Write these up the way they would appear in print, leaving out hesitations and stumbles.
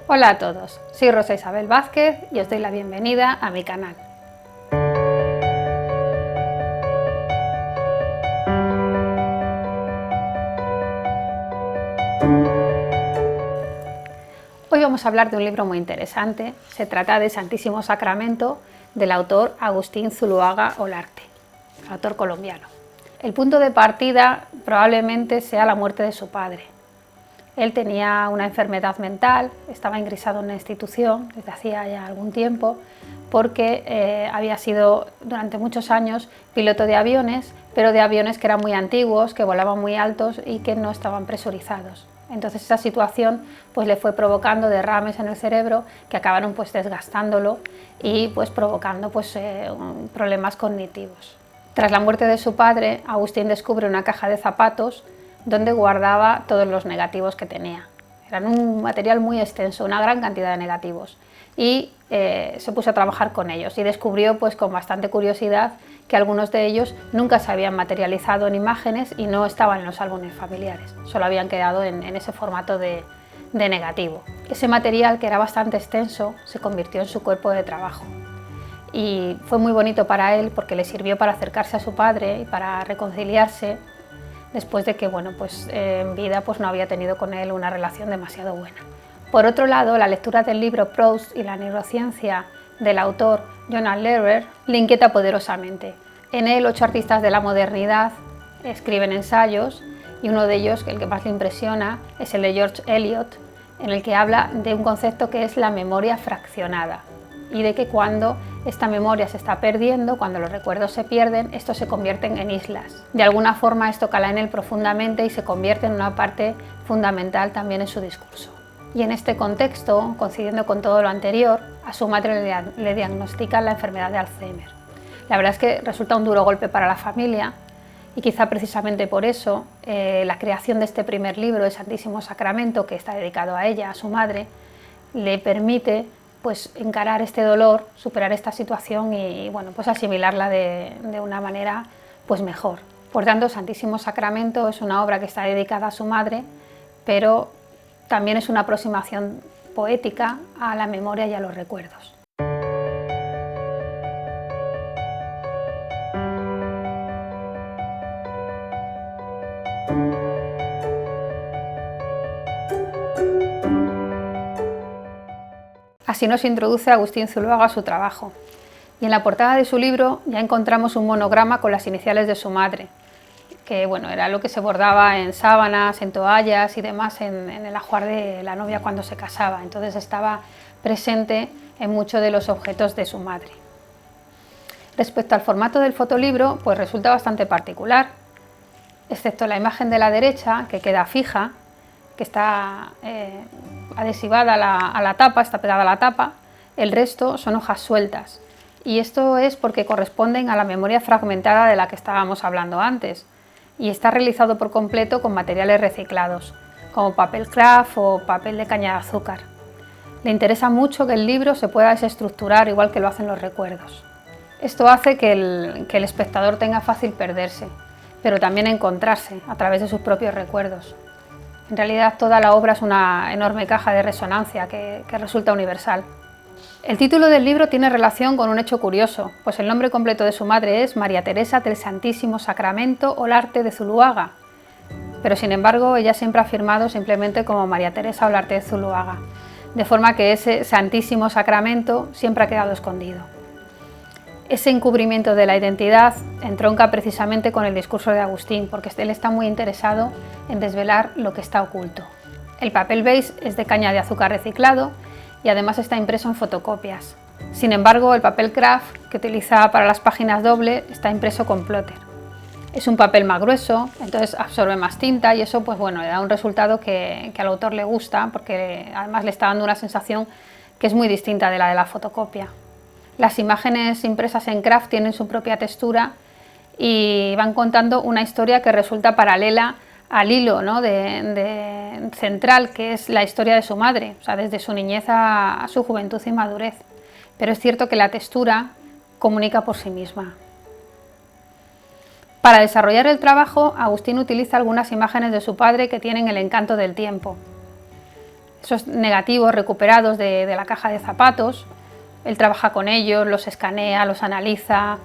Hola a todos, soy Rosa Isabel Vázquez y os doy la bienvenida a mi canal. Hoy vamos a hablar de un libro muy interesante. Se trata de Santísimo Sacramento, del autor Agustín Zuloaga Olarte, autor colombiano. El punto de partida probablemente sea la muerte de su padre. Él tenía una enfermedad mental, estaba ingresado en una institución desde hacía ya algún tiempo, porque había sido durante muchos años piloto de aviones, pero de aviones que eran muy antiguos, que volaban muy altos y que no estaban presurizados. Entonces esa situación pues le fue provocando derrames en el cerebro que acabaron pues desgastándolo y pues provocando problemas cognitivos. Tras la muerte de su padre, Agustín descubre una caja de zapatos donde guardaba todos los negativos que tenía. Eran un material muy extenso, una gran cantidad de negativos, y se puso a trabajar con ellos y descubrió pues con bastante curiosidad que algunos de ellos nunca se habían materializado en imágenes y no estaban en los álbumes familiares, solo habían quedado en ese formato de negativo. Ese material, que era bastante extenso, se convirtió en su cuerpo de trabajo y fue muy bonito para él porque le sirvió para acercarse a su padre y para reconciliarse después de que en vida no había tenido con él una relación demasiado buena. Por otro lado, la lectura del libro Proust y la neurociencia del autor Johann Lehrer le inquieta poderosamente. En él, 8 artistas de la modernidad escriben ensayos y uno de ellos, el que más le impresiona, es el de George Eliot, en el que habla de un concepto que es la memoria fraccionada y de que cuando esta memoria se está perdiendo, cuando los recuerdos se pierden, estos se convierten en islas. De alguna forma esto cala en él profundamente y se convierte en una parte fundamental también en su discurso. Y en este contexto, coincidiendo con todo lo anterior, a su madre le diagnostican la enfermedad de Alzheimer. La verdad es que resulta un duro golpe para la familia y quizá precisamente por eso la creación de este primer libro, el Santísimo Sacramento, que está dedicado a ella, a su madre, le permite encarar este dolor, superar esta situación y asimilarla de una manera mejor. Por tanto, Santísimo Sacramento es una obra que está dedicada a su madre, pero también es una aproximación poética a la memoria y a los recuerdos. Así nos introduce Agustín Zuloaga a su trabajo. Y en la portada de su libro ya encontramos un monograma con las iniciales de su madre, que era lo que se bordaba en sábanas, en toallas y demás en el ajuar de la novia cuando se casaba. Entonces estaba presente en muchos de los objetos de su madre. Respecto al formato del fotolibro, pues resulta bastante particular, excepto la imagen de la derecha, que queda fija, que está adhesivada a la tapa, está pegada a la tapa. El resto son hojas sueltas y esto es porque corresponden a la memoria fragmentada de la que estábamos hablando antes y está realizado por completo con materiales reciclados, como papel craft o papel de caña de azúcar. Le interesa mucho que el libro se pueda desestructurar igual que lo hacen los recuerdos. Esto hace que el espectador tenga fácil perderse, pero también encontrarse a través de sus propios recuerdos. En realidad toda la obra es una enorme caja de resonancia que resulta universal. El título del libro tiene relación con un hecho curioso, pues el nombre completo de su madre es María Teresa del Santísimo Sacramento Olarte de Zuloaga, pero sin embargo ella siempre ha firmado simplemente como María Teresa Olarte de Zuloaga, de forma que ese Santísimo Sacramento siempre ha quedado escondido. Ese encubrimiento de la identidad entronca precisamente con el discurso de Agustín, porque él está muy interesado en desvelar lo que está oculto. El papel beige es de caña de azúcar reciclado y además está impreso en fotocopias. Sin embargo, el papel craft que utiliza para las páginas doble está impreso con plotter. Es un papel más grueso, entonces absorbe más tinta y eso le da un resultado que al autor le gusta, porque además le está dando una sensación que es muy distinta de la fotocopia. Las imágenes impresas en craft tienen su propia textura y van contando una historia que resulta paralela al hilo central, que es la historia de su madre, o sea, desde su niñez a su juventud y madurez. Pero es cierto que la textura comunica por sí misma. Para desarrollar el trabajo, Agustín utiliza algunas imágenes de su padre que tienen el encanto del tiempo. esos negativos recuperados de la caja de zapatos. Él trabaja con ellos, los escanea, los analiza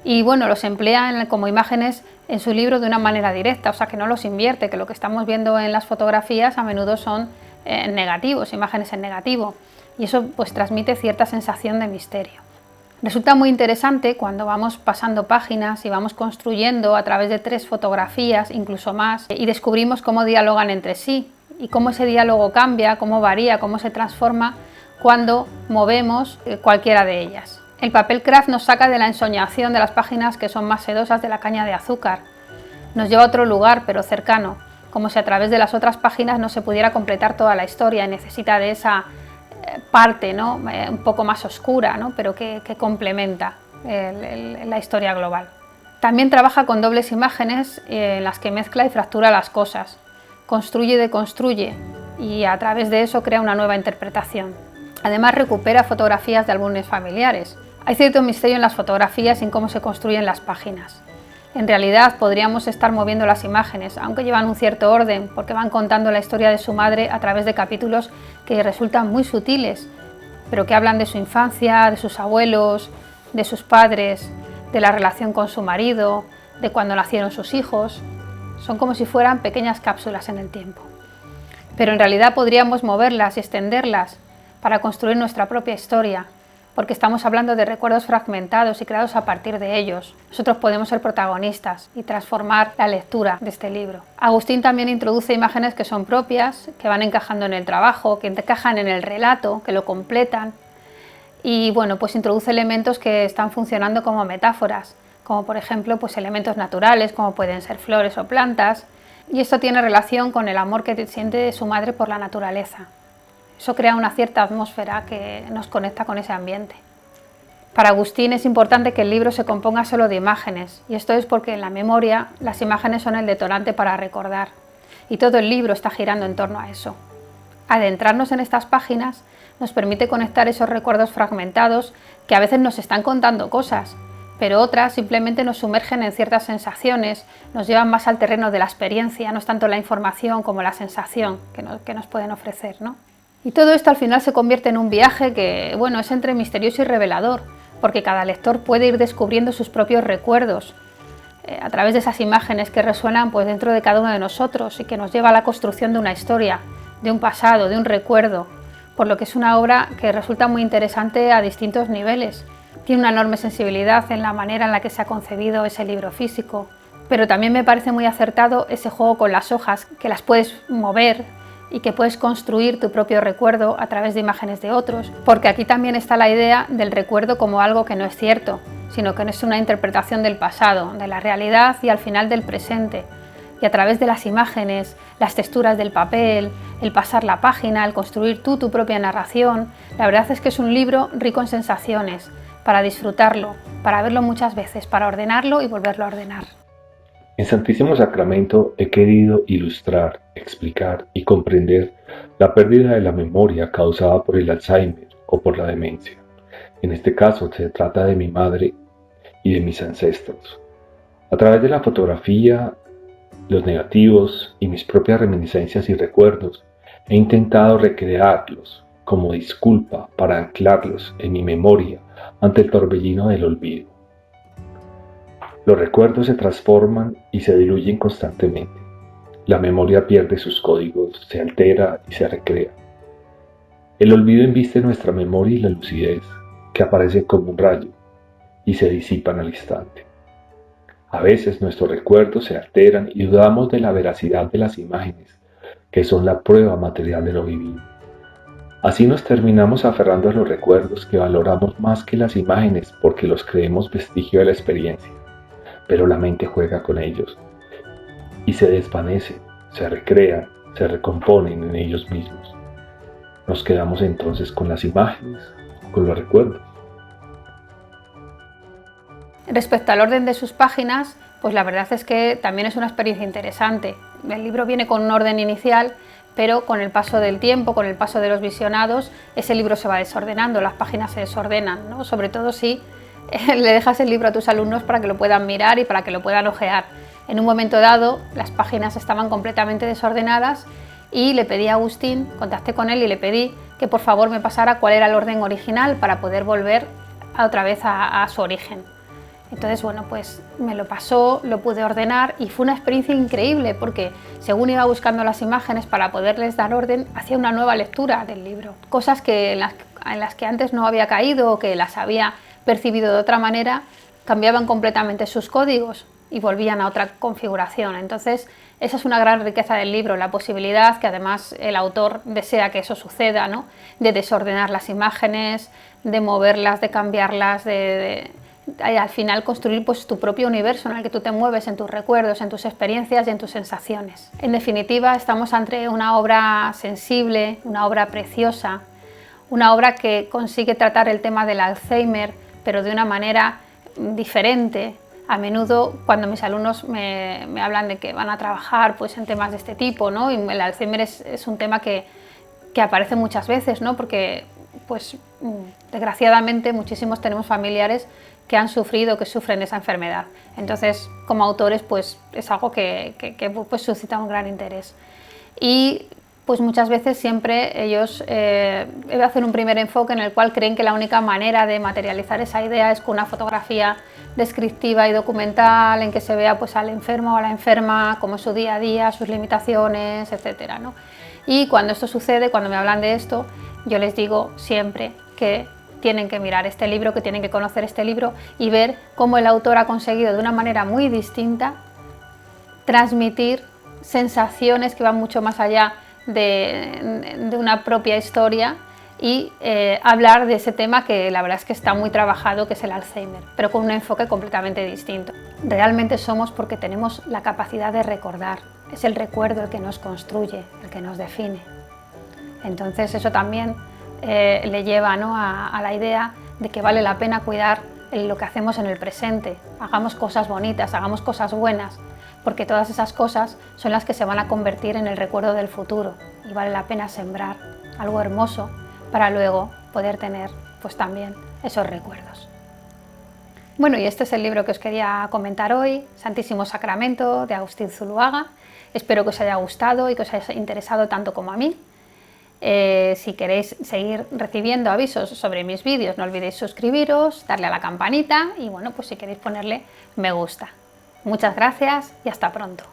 y bueno, los emplea como imágenes en su libro de una manera directa, o sea que no los invierte, que lo que estamos viendo en las fotografías a menudo son negativos, imágenes en negativo, y eso pues transmite cierta sensación de misterio. Resulta muy interesante cuando vamos pasando páginas y vamos construyendo a través de 3 fotografías, incluso más, y descubrimos cómo dialogan entre sí y cómo ese diálogo cambia, cómo varía, cómo se transforma cuando movemos cualquiera de ellas. El papel craft nos saca de la ensoñación de las páginas que son más sedosas de la caña de azúcar. Nos lleva a otro lugar, pero cercano, como si a través de las otras páginas no se pudiera completar toda la historia y necesita de esa parte, ¿no? Un poco más oscura, ¿no? Pero que complementa la historia global. También trabaja con dobles imágenes en las que mezcla y fractura las cosas, construye y deconstruye y a través de eso crea una nueva interpretación. Además recupera fotografías de álbumes familiares. Hay cierto misterio en las fotografías y en cómo se construyen las páginas. En realidad podríamos estar moviendo las imágenes, aunque llevan un cierto orden, porque van contando la historia de su madre a través de capítulos que resultan muy sutiles, pero que hablan de su infancia, de sus abuelos, de sus padres, de la relación con su marido, de cuando nacieron sus hijos. Son como si fueran pequeñas cápsulas en el tiempo. Pero en realidad podríamos moverlas y extenderlas para construir nuestra propia historia, porque estamos hablando de recuerdos fragmentados y creados a partir de ellos. Nosotros podemos ser protagonistas y transformar la lectura de este libro. Agustín también introduce imágenes que son propias, que van encajando en el trabajo, que encajan en el relato, que lo completan y bueno, pues introduce elementos que están funcionando como metáforas, como por ejemplo pues elementos naturales como pueden ser flores o plantas, y esto tiene relación con el amor que siente su madre por la naturaleza. Eso crea una cierta atmósfera que nos conecta con ese ambiente. Para Agustín es importante que el libro se componga solo de imágenes, y esto es porque en la memoria las imágenes son el detonante para recordar, y todo el libro está girando en torno a eso. Adentrarnos en estas páginas nos permite conectar esos recuerdos fragmentados que a veces nos están contando cosas, pero otras simplemente nos sumergen en ciertas sensaciones, nos llevan más al terreno de la experiencia, no es tanto la información como la sensación que nos pueden ofrecer, ¿no? Y todo esto al final se convierte en un viaje que, bueno, es entre misterioso y revelador, porque cada lector puede ir descubriendo sus propios recuerdos a través de esas imágenes que resuenan pues, dentro de cada uno de nosotros y que nos lleva a la construcción de una historia, de un pasado, de un recuerdo, por lo que es una obra que resulta muy interesante a distintos niveles. Tiene una enorme sensibilidad en la manera en la que se ha concebido ese libro físico, pero también me parece muy acertado ese juego con las hojas, que las puedes mover y que puedes construir tu propio recuerdo a través de imágenes de otros, porque aquí también está la idea del recuerdo como algo que no es cierto, sino que no es una interpretación del pasado, de la realidad y al final del presente, y a través de las imágenes, las texturas del papel, el pasar la página, el construir tú tu propia narración, la verdad es que es un libro rico en sensaciones, para disfrutarlo, para verlo muchas veces, para ordenarlo y volverlo a ordenar. En Santísimo Sacramento he querido ilustrar, explicar y comprender la pérdida de la memoria causada por el Alzheimer o por la demencia. En este caso se trata de mi madre y de mis ancestros. A través de la fotografía, los negativos y mis propias reminiscencias y recuerdos, he intentado recrearlos como disculpa para anclarlos en mi memoria ante el torbellino del olvido. Los recuerdos se transforman y se diluyen constantemente. La memoria pierde sus códigos, se altera y se recrea. El olvido embiste nuestra memoria y la lucidez, que aparecen como un rayo y se disipan al instante. A veces nuestros recuerdos se alteran y dudamos de la veracidad de las imágenes, que son la prueba material de lo vivido. Así nos terminamos aferrando a los recuerdos que valoramos más que las imágenes porque los creemos vestigio de la experiencia. Pero la mente juega con ellos y se desvanecen, se recrean, se recomponen en ellos mismos. Nos quedamos entonces con las imágenes, con los recuerdos. Respecto al orden de sus páginas, pues la verdad es que también es una experiencia interesante. El libro viene con un orden inicial, pero con el paso del tiempo, con el paso de los visionados, ese libro se va desordenando, las páginas se desordenan, ¿no? Sobre todo si le dejas el libro a tus alumnos para que lo puedan mirar y para que lo puedan ojear. En un momento dado, las páginas estaban completamente desordenadas y le pedí a Agustín, contacté con él y le pedí que por favor me pasara cuál era el orden original para poder volver otra vez a su origen. Entonces, bueno, pues me lo pasó, lo pude ordenar y fue una experiencia increíble porque según iba buscando las imágenes para poderles dar orden, hacía una nueva lectura del libro. Cosas en las que antes no había caído o que las había percibido de otra manera, cambiaban completamente sus códigos y volvían a otra configuración. Entonces, esa es una gran riqueza del libro, la posibilidad que además el autor desea que eso suceda, ¿no? De desordenar las imágenes, de moverlas, de cambiarlas, al final construir pues tu propio universo en el que tú te mueves, en tus recuerdos, en tus experiencias y en tus sensaciones. En definitiva, estamos ante una obra sensible, una obra preciosa, una obra que consigue tratar el tema del Alzheimer, pero de una manera diferente. A menudo cuando mis alumnos me hablan de que van a trabajar pues, en temas de este tipo, ¿no? Y el Alzheimer es un tema que aparece muchas veces, ¿no? Porque pues, desgraciadamente muchísimos tenemos familiares que han sufrido, que sufren esa enfermedad. Entonces, como autores, pues es algo que pues, suscita un gran interés. Y pues muchas veces siempre ellos hacen un primer enfoque en el cual creen que la única manera de materializar esa idea es con una fotografía descriptiva y documental en que se vea pues, al enfermo o a la enferma, como es su día a día, sus limitaciones, etcétera, ¿no? Y cuando esto sucede, cuando me hablan de esto, yo les digo siempre que tienen que mirar este libro, que tienen que conocer este libro y ver cómo el autor ha conseguido de una manera muy distinta transmitir sensaciones que van mucho más allá de una propia historia y hablar de ese tema que la verdad es que está muy trabajado, que es el Alzheimer, pero con un enfoque completamente distinto. Realmente somos porque tenemos la capacidad de recordar, es el recuerdo el que nos construye, el que nos define. Entonces eso también le lleva, ¿no? a la idea de que vale la pena cuidar lo que hacemos en el presente, hagamos cosas bonitas, hagamos cosas buenas, porque todas esas cosas son las que se van a convertir en el recuerdo del futuro y vale la pena sembrar algo hermoso para luego poder tener pues también esos recuerdos. Bueno, y este es el libro que os quería comentar hoy, Santísimo Sacramento, de Agustín Zuloaga. Espero que os haya gustado y que os haya interesado tanto como a mí. Si queréis seguir recibiendo avisos sobre mis vídeos, no olvidéis suscribiros, darle a la campanita y bueno, pues si queréis ponerle me gusta. Muchas gracias y hasta pronto.